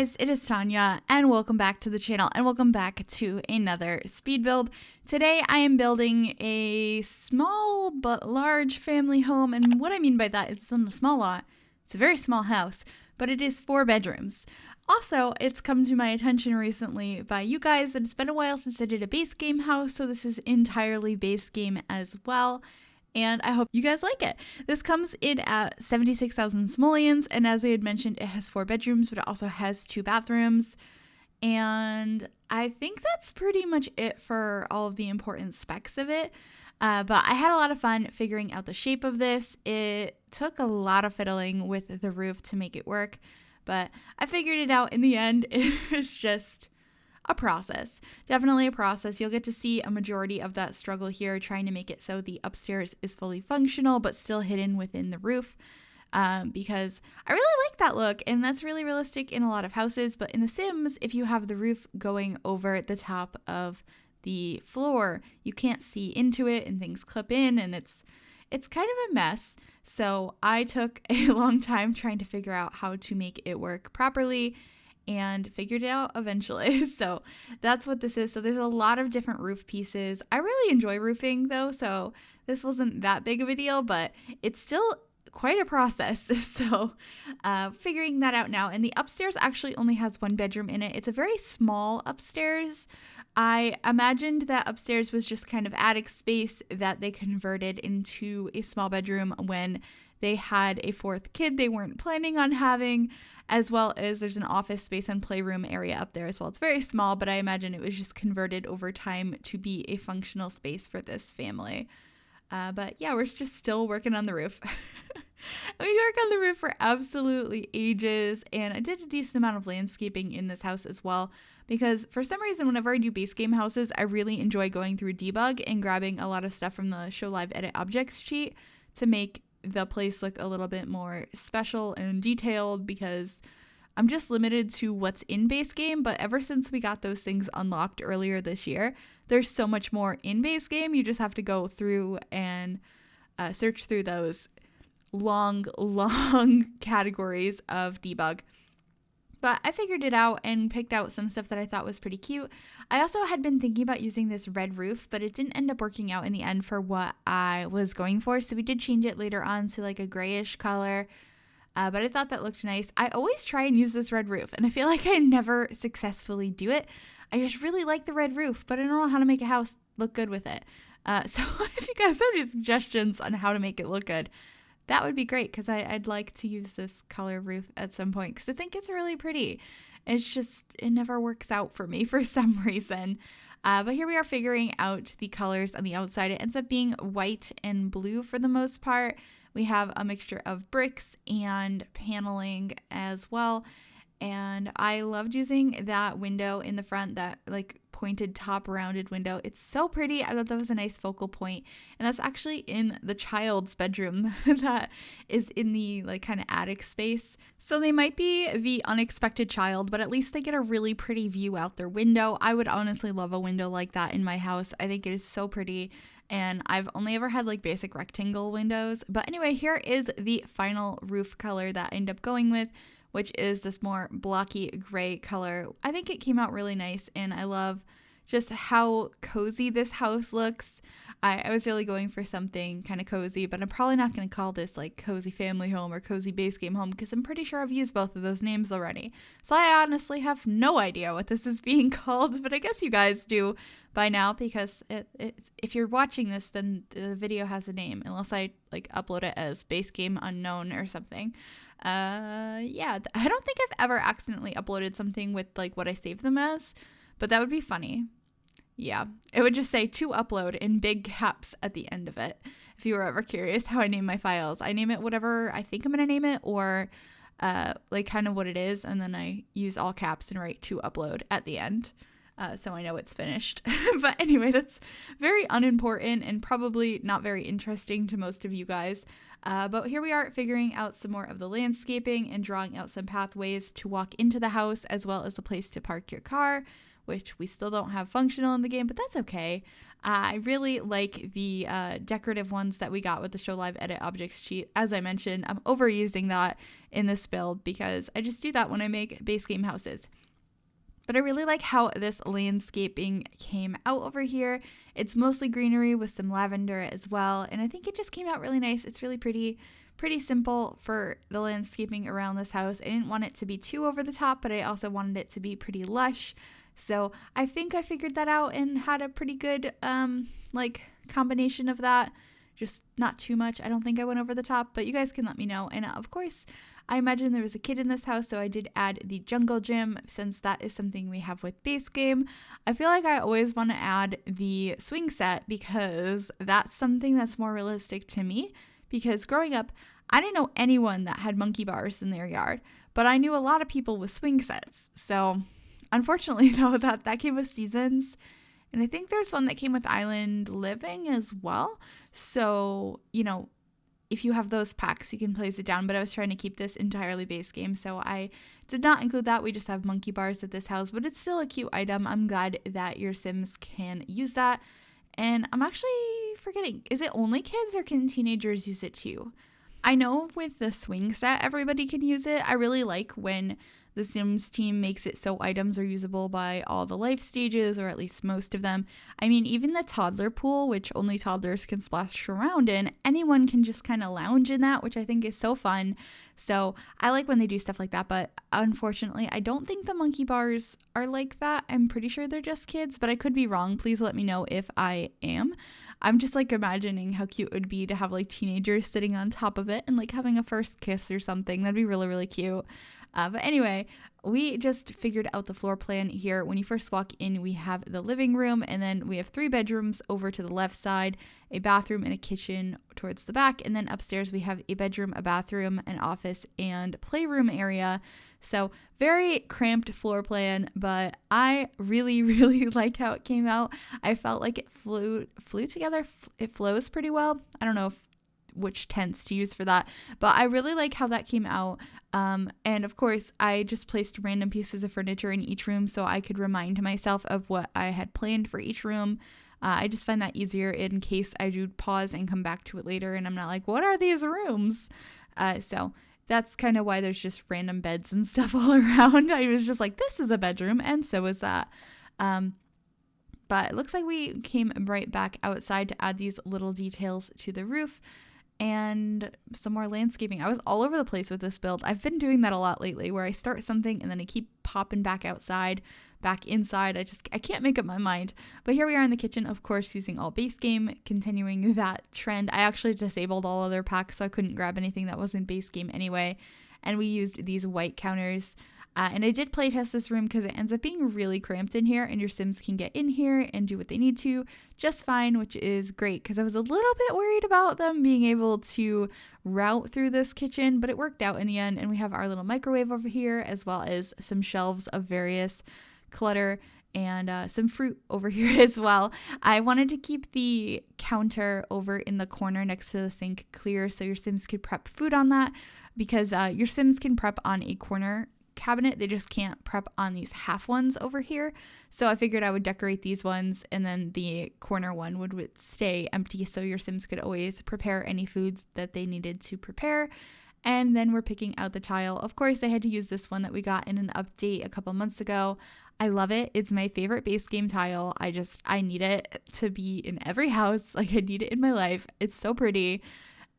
guys, it is Tanya and welcome back to the channel and welcome back to another speed build. Today I am building a small but large family home, and what I mean by that is it's on a small lot. It's a very small house, but it is 4 bedrooms. Also, it's come to my attention recently by you guys that it's been a while since I did a base game house, so this is entirely base game as well. And I hope you guys like it. This comes in at 76,000 simoleons, and as I had mentioned, it has 4 bedrooms, but it also has 2 bathrooms. And I think that's pretty much it for all of the important specs of it. But I had a lot of fun figuring out the shape of this. It took a lot of fiddling with the roof to make it work, but I figured it out in the end. It was just a process. Definitely a process. You'll get to see a majority of that struggle here, trying to make it so the upstairs is fully functional but still hidden within the roof, because I really like that look, and that's really realistic in a lot of houses. But in The Sims, if you have the roof going over the top of the floor, you can't see into it and things clip in, and it's kind of a mess. So I took a long time trying to figure out how to make it work properly, and figured it out eventually. So that's what this is. So there's a lot of different roof pieces. I really enjoy roofing though, so this wasn't that big of a deal, but it's still quite a process. So figuring that out now. And the upstairs actually only has 1 bedroom in it. It's a very small upstairs. I imagined that upstairs was just kind of attic space that they converted into a small bedroom when they had a 4th kid they weren't planning on having, as well as there's an office space and playroom area up there as well. It's very small, but I imagine it was just converted over time to be a functional space for this family. But yeah, we're just still working on the roof. We work on the roof for absolutely ages, and I did a decent amount of landscaping in this house as well, because for some reason whenever I do base game houses, I really enjoy going through debug and grabbing a lot of stuff from the show live edit objects sheet to make the place look a little bit more special and detailed, because I'm just limited to what's in base game. But ever since we got those things unlocked earlier this year, there's so much more in base game. You just have to go through and search through those long categories of debug. But I figured it out and picked out some stuff that I thought was pretty cute. I also had been thinking about using this red roof, but it didn't end up working out in the end for what I was going for. So we did change it later on to like a grayish color. But I thought that looked nice. I always try and use this red roof, and I feel like I never successfully do it. I just really like the red roof, but I don't know how to make a house look good with it. So if you guys have any suggestions on how to make it look good, that would be great, because I'd like to use this color roof at some point, because I think it's really pretty. It's just, it never works out for me for some reason. But here we are figuring out the colors on the outside. It ends up being white and blue for the most part. We have a mixture of bricks and paneling as well. And I loved using that window in the front, that like pointed top rounded window. It's so pretty. I thought that was a nice focal point. And that's actually in the child's bedroom that is in the like kind of attic space. So they might be the unexpected child, but at least they get a really pretty view out their window. I would honestly love a window like that in my house. I think it is so pretty. And I've only ever had like basic rectangle windows. But anyway, here is the final roof color that I ended up going with, which is this more blocky gray color. I think it came out really nice, and I love just how cozy this house looks. I was really going for something kind of cozy, but I'm probably not going to call this like cozy family home or cozy base game home, because I'm pretty sure I've used both of those names already. So I honestly have no idea what this is being called, but I guess you guys do by now, because if you're watching this, then the video has a name, unless I like upload it as base game unknown or something. Yeah, I don't think I've ever accidentally uploaded something with like what I saved them as, but that would be funny. Yeah, it would just say to upload in big caps at the end of it. If you were ever curious how I name my files, I name it whatever I think I'm going to name it, or like kind of what it is. And then I use all caps and write to upload at the end. So I know it's finished. But anyway, that's very unimportant and probably not very interesting to most of you guys. But here we are figuring out some more of the landscaping and drawing out some pathways to walk into the house, as well as a place to park your car. which we still don't have functional in the game, but that's okay. I really like the decorative ones that we got with the Show Live Edit Objects cheat. As I mentioned, I'm overusing that in this build because I just do that when I make base game houses. But I really like how this landscaping came out over here. It's mostly greenery with some lavender as well, and I think it just came out really nice. It's really pretty simple for the landscaping around this house. I didn't want it to be too over the top, but I also wanted it to be pretty lush. So I think I figured that out and had a pretty good like combination of that. Just not too much. I don't think I went over the top, but you guys can let me know. And of course, I imagine there was a kid in this house, so I did add the jungle gym since that is something we have with base game. I feel like I always want to add the swing set because that's something that's more realistic to me. Because growing up, I didn't know anyone that had monkey bars in their yard, but I knew a lot of people with swing sets. So unfortunately, though, that came with seasons. And I think there's one that came with Island Living as well. So, you know, if you have those packs, you can place it down. But I was trying to keep this entirely base game, so I did not include that. We just have monkey bars at this house, but it's still a cute item. I'm glad that your Sims can use that. And I'm actually forgetting, is it only kids or can teenagers use it too? I know with the swing set, everybody can use it. I really like when the Sims team makes it so items are usable by all the life stages, or at least most of them. I mean, even the toddler pool, which only toddlers can splash around in, anyone can just kind of lounge in that, which I think is so fun. So I like when they do stuff like that, but unfortunately, I don't think the monkey bars are like that. I'm pretty sure they're just kids, but I could be wrong. Please let me know if I am. I'm just like imagining how cute it would be to have like teenagers sitting on top of it and like having a first kiss or something. That'd be really, really cute. But anyway, we just figured out the floor plan here. When you first walk in, we have the living room, and then we have 3 bedrooms over to the left side, a bathroom and a kitchen towards the back. And then upstairs, we have a bedroom, a bathroom, an office, and playroom area. So very cramped floor plan, but I really, really like how it came out. I felt like it flew together. It flows pretty well. I don't know which tense to use for that, but I really like how that came out. And of course, I just placed random pieces of furniture in each room so I could remind myself of what I had planned for each room. I just find that easier in case I do pause and come back to it later and I'm not like, what are these rooms? So that's kind of why there's just random beds and stuff all around. I was just like, this is a bedroom, and so is that. But it looks like we came right back outside to add these little details to the roof and some more landscaping. I was all over the place with this build. I've been doing that a lot lately, where I start something and then I keep popping back outside, back inside. I can't make up my mind. But here we are in the kitchen, of course, using all base game, continuing that trend. I actually disabled all other packs, so I couldn't grab anything that wasn't base game anyway. And we used these white counters. And I did playtest this room because it ends up being really cramped in here, and your Sims can get in here and do what they need to just fine, which is great because I was a little bit worried about them being able to route through this kitchen, but it worked out in the end. And we have our little microwave over here, as well as some shelves of various clutter and some fruit over here as well. I wanted to keep the counter over in the corner next to the sink clear so your Sims could prep food on that, because your Sims can prep on a corner cabinet. They just can't prep on these half ones over here. So I figured I would decorate these ones, and then the corner one would stay empty so your Sims could always prepare any foods that they needed to prepare. And then we're picking out the tile. Of course, I had to use this one that we got in an update a couple months ago. I love it. It's my favorite base game tile. I need it to be in every house. Like, I need it in my life. It's so pretty.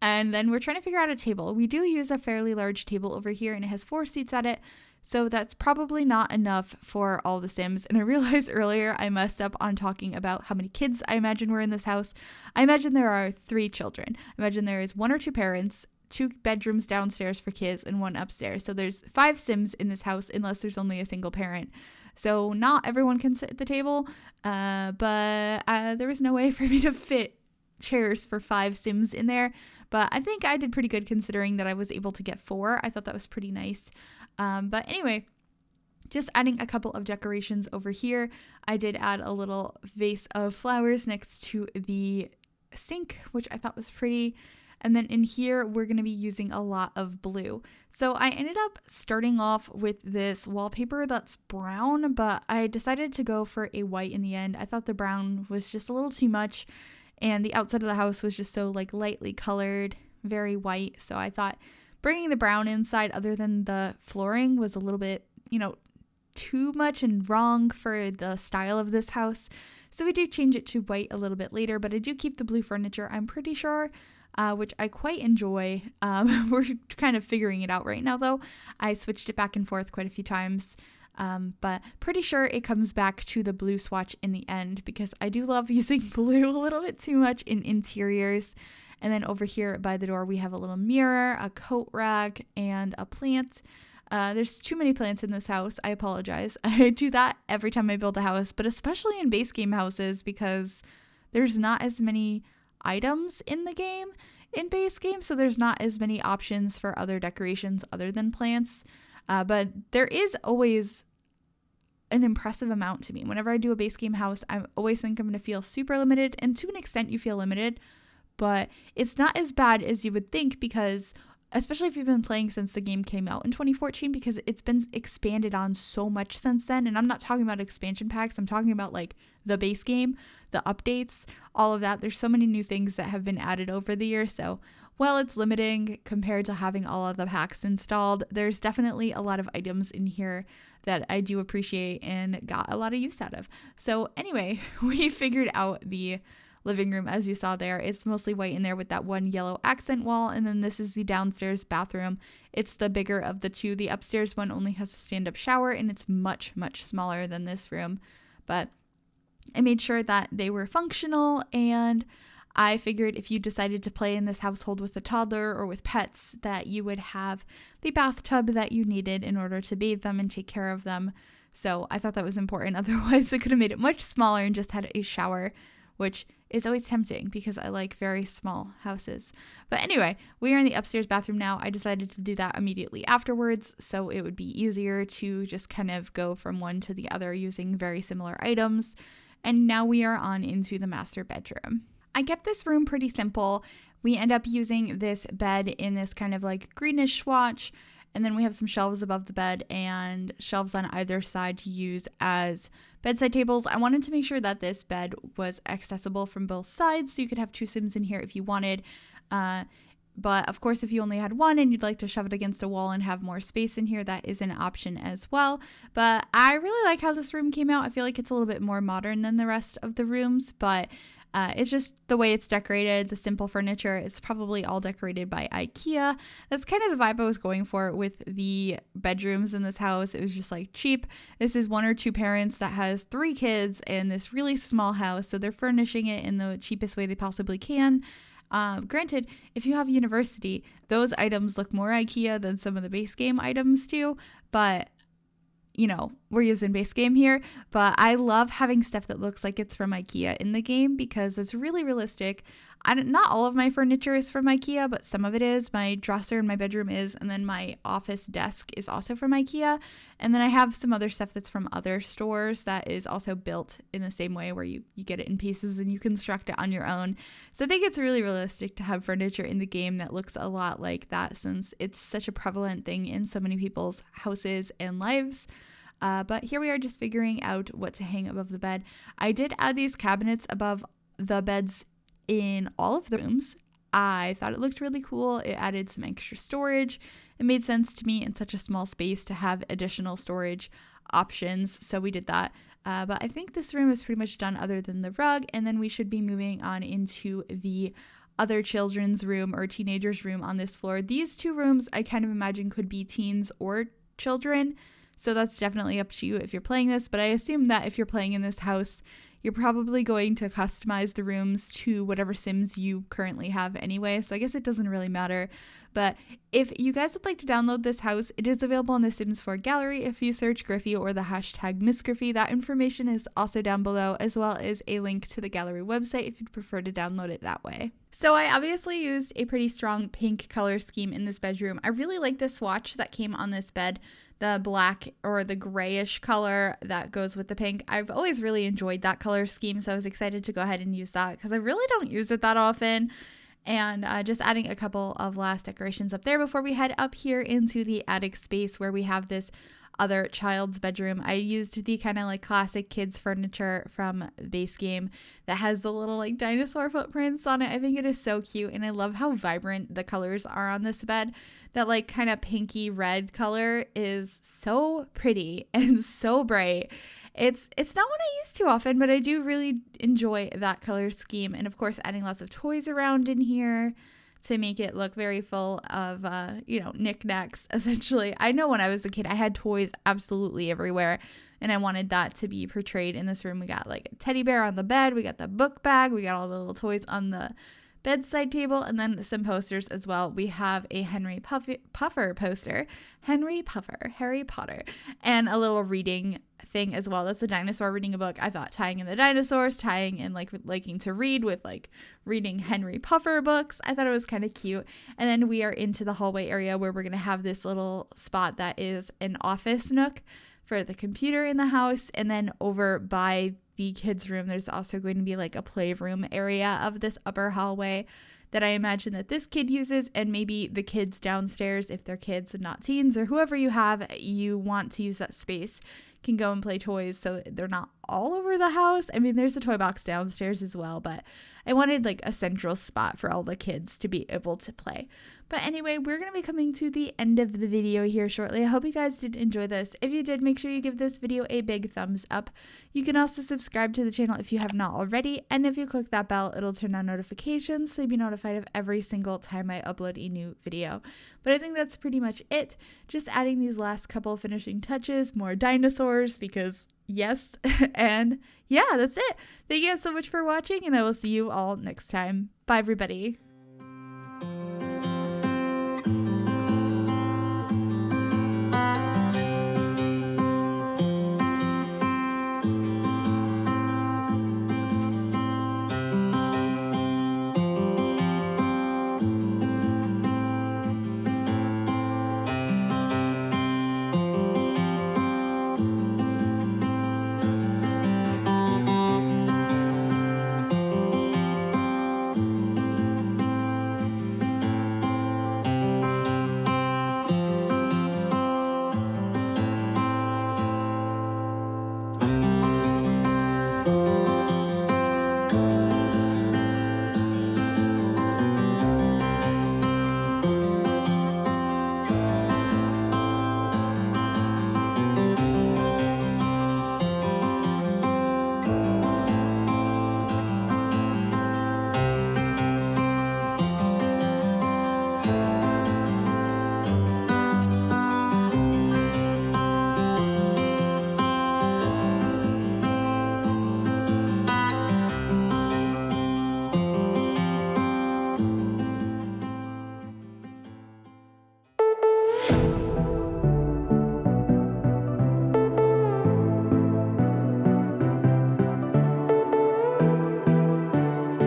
And then we're trying to figure out a table. We do use a fairly large table over here, and it has 4 seats at it. So that's probably not enough for all the Sims. And I realized earlier I messed up on talking about how many kids I imagine were in this house. I imagine there are 3 children. I imagine there is 1 or 2 parents, 2 bedrooms downstairs for kids, and 1 upstairs. So there's 5 Sims in this house unless there's only a single parent. So not everyone can sit at the table, but there was no way for me to fit chairs for 5 Sims in there. But I think I did pretty good considering that I was able to get 4. I thought that was pretty nice. But anyway, just adding a couple of decorations over here. I did add a little vase of flowers next to the sink, which I thought was pretty. And then in here, we're going to be using a lot of blue. So I ended up starting off with this wallpaper that's brown, but I decided to go for a white in the end. I thought the brown was just a little too much, and the outside of the house was just so like lightly colored, very white. So I thought bringing the brown inside other than the flooring was a little bit, too much and wrong for the style of this house. So we do change it to white a little bit later, but I do keep the blue furniture, I'm pretty sure, which I quite enjoy. We're kind of figuring it out right now, though. I switched it back and forth quite a few times, but pretty sure it comes back to the blue swatch in the end because I do love using blue a little bit too much in interiors. And then over here by the door, we have a little mirror, a coat rack, and a plant. There's too many plants in this house. I apologize. I do that every time I build a house, but especially in base game houses because there's not as many items in the game in base game, so there's not as many options for other decorations other than plants. But there is always an impressive amount to me. Whenever I do a base game house, I always think I'm going to feel super limited, and to an extent you feel limited, but it's not as bad as you would think because especially if you've been playing since the game came out in 2014, because it's been expanded on so much since then. And I'm not talking about expansion packs. I'm talking about like the base game, the updates, all of that. There's so many new things that have been added over the years. So while it's limiting compared to having all of the packs installed, there's definitely a lot of items in here that I do appreciate and got a lot of use out of. So anyway, we figured out the living room as you saw there. It's mostly white in there with that one yellow accent wall, and then this is the downstairs bathroom. It's the bigger of the two. The upstairs one only has a stand-up shower and it's much smaller than this room, but I made sure that they were functional, and I figured if you decided to play in this household with a toddler or with pets that you would have the bathtub that you needed in order to bathe them and take care of them. So I thought that was important. Otherwise I could have made it much smaller and just had a shower, which is always tempting because I like very small houses. But anyway, we are in the upstairs bathroom now. I decided to do that immediately afterwards, so it would be easier to just kind of go from one to the other using very similar items. And now we are on into the master bedroom. I kept this room pretty simple. We end up using this bed in this kind of like greenish swatch, and then we have some shelves above the bed and shelves on either side to use as bedside tables. I wanted to make sure that this bed was accessible from both sides, so you could have two Sims in here if you wanted. But of course, if you only had one and you'd like to shove it against a wall and have more space in here, that is an option as well. But I really like how this room came out. I feel like it's a little bit more modern than the rest of the rooms, but it's just the way it's decorated, the simple furniture. It's probably all decorated by IKEA. That's kind of the vibe I was going for with the bedrooms in this house. It was just like cheap. This is one or two parents that has 3 kids in this really small house, so they're furnishing it in the cheapest way they possibly can. Granted, if you have university, those items look more IKEA than some of the base game items do, but we're using base game here, but I love having stuff that looks like it's from IKEA in the game because it's really realistic. Not all of my furniture is from IKEA, but some of it is. My dresser in my bedroom is, and then my office desk is also from IKEA. And then I have some other stuff that's from other stores that is also built in the same way where you get it in pieces and you construct it on your own. So I think it's really realistic to have furniture in the game that looks a lot like that since it's such a prevalent thing in so many people's houses and lives. But here we are just figuring out what to hang above the bed. I did add these cabinets above the beds in all of the rooms. I thought it looked really cool. It added some extra storage. It made sense to me in such a small space to have additional storage options, so we did that. But I think this room is pretty much done other than the rug, and then we should be moving on into the other children's room or teenagers' room on this floor. These two rooms I kind of imagine could be teens or children, so that's definitely up to you if you're playing this, but I assume that if you're playing in this house, you're probably going to customize the rooms to whatever Sims you currently have anyway, so I guess it doesn't really matter. But if you guys would like to download this house, it is available in the Sims 4 gallery if you search Gryphi or the hashtag MsGryphi. That information is also down below, as well as a link to the gallery website if you'd prefer to download it that way. So I obviously used a pretty strong pink color scheme in this bedroom. I really like the swatch that came on this bed, the black or the grayish color that goes with the pink. I've always really enjoyed that color scheme, so I was excited to go ahead and use that because I really don't use it that often. and just adding a couple of last decorations up there before we head up here into the attic space where we have this other child's bedroom. I used the kind of like classic kids furniture from base game that has the little like dinosaur footprints on it. I think it is so cute, and I love how vibrant the colors are on this bed. That like kind of pinky red color is so pretty and so bright. It's not what I use too often, but I do really enjoy that color scheme. And of course, adding lots of toys around in here to make it look very full of, knickknacks, essentially. I know when I was a kid, I had toys absolutely everywhere, and I wanted that to be portrayed in this room. We got like a teddy bear on the bed, we got the book bag, we got all the little toys on the bedside table, and then some posters as well. We have a Henry Puffer poster, Henry Puffer, Harry Potter, and a little reading thing as well. That's a dinosaur reading a book. I thought tying in the dinosaurs, tying in like liking to read with like reading Henry Puffer books. I thought it was kind of cute. And then we are into the hallway area where we're going to have this little spot that is an office nook for the computer in the house. And then over by the kids' room, there's also going to be like a playroom area of this upper hallway that I imagine that this kid uses, and maybe the kids downstairs, if they're kids and not teens, or whoever you want to use that space, can go and play toys so they're not all over the house. I mean, there's a toy box downstairs as well, but I wanted like a central spot for all the kids to be able to play. But anyway, we're going to be coming to the end of the video here shortly. I hope you guys did enjoy this. If you did, make sure you give this video a big thumbs up. You can also subscribe to the channel if you have not already. And if you click that bell, it'll turn on notifications so you'll be notified of every single time I upload a new video. But I think that's pretty much it. Just adding these last couple finishing touches, more dinosaurs because yes. And yeah, that's it. Thank you guys so much for watching, and I will see you all next time. Bye, everybody.